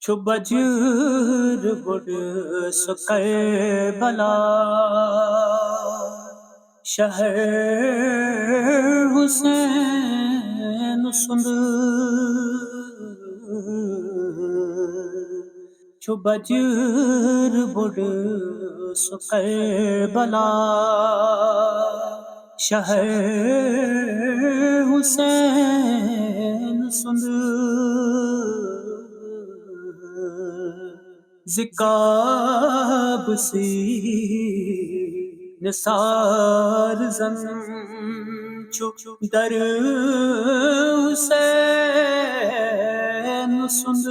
چھو بجر بڑ سکر بلا شہر حسین سند چھو بجر بڑ سکر بلا شہر حسین سند زکاب سی نثار زن چھو در حسین سند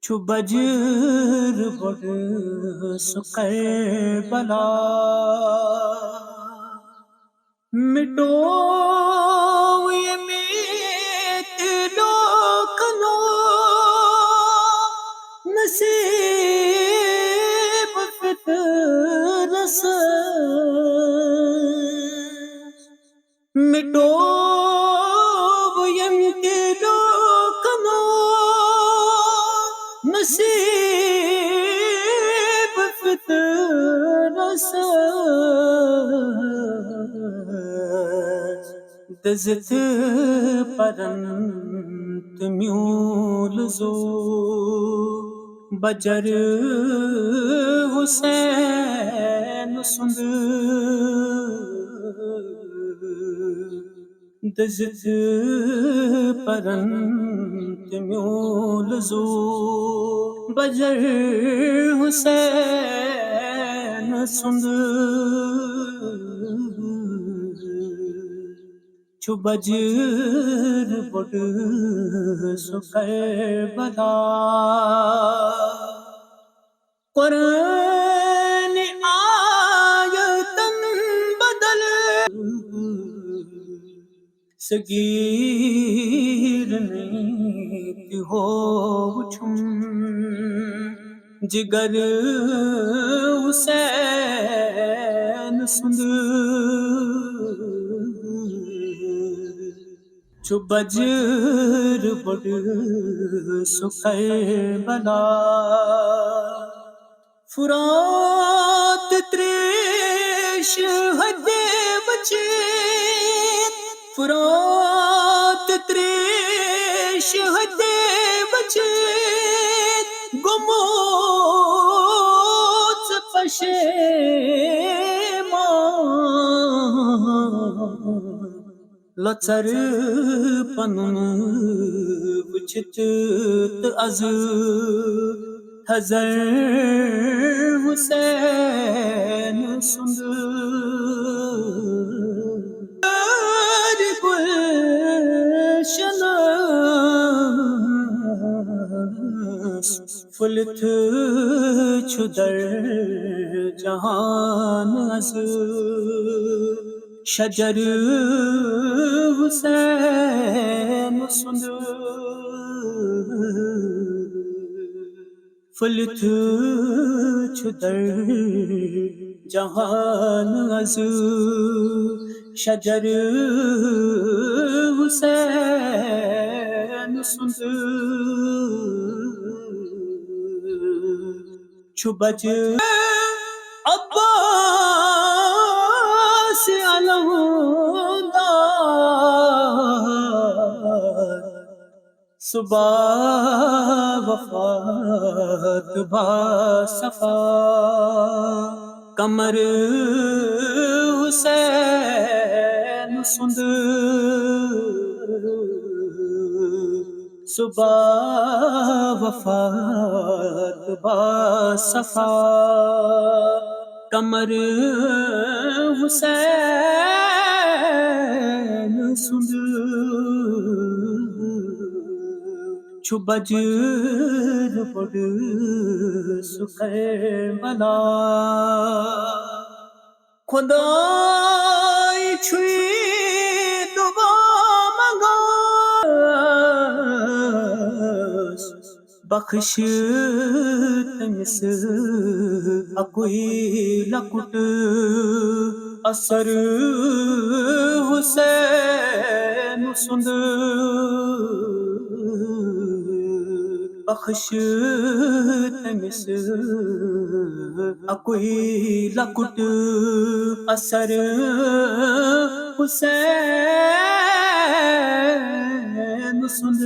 چھو بجر بڑ سکر بلا مٹو یہ میت لوکنو نصیب فطرس مٹو یہ میت لوکنو نصیب فطرس دزت پرنت میول زو بجر حسین سند دزت پرنت میول زو بجر حسین سند چھو بجر بڑ سکر بلا قرآن آیتن بدل صغیر نیت ہو چھم جگر حسین سند چھو بجر بڑ سکر بلا فرات تریش حد بچیت فرات تریش حد بچیت گموت پشیمان لچر پنن وچت از حضر حسین سند گلشن فلت چھو در جہان از شجر حسین سند فلت چھو در جہان از شجر حسین سند چھو بجر عباس علمدار صبح وفات با صفا کمر حسین سند صبح وفات با صفا کمر حسین سند چھو بجر بڑ سکر بلا خدای چھوئی دعا منگا بخش تمس اکوئی لکٹ اثر حسین سند بخش تمس اکوئی لکٹ اثر حسین سند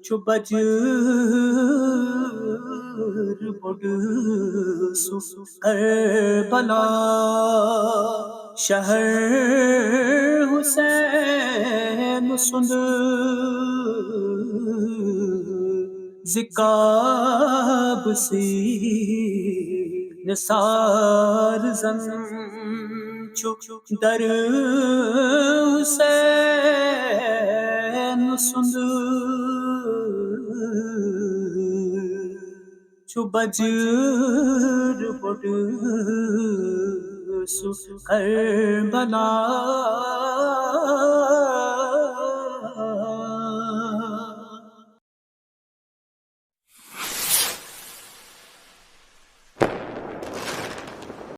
چو بجر بڑ سو کربلا شہر حسین سند زکاب سی نثار زن چو در حسین سند چو بجر بڑ سو کربلا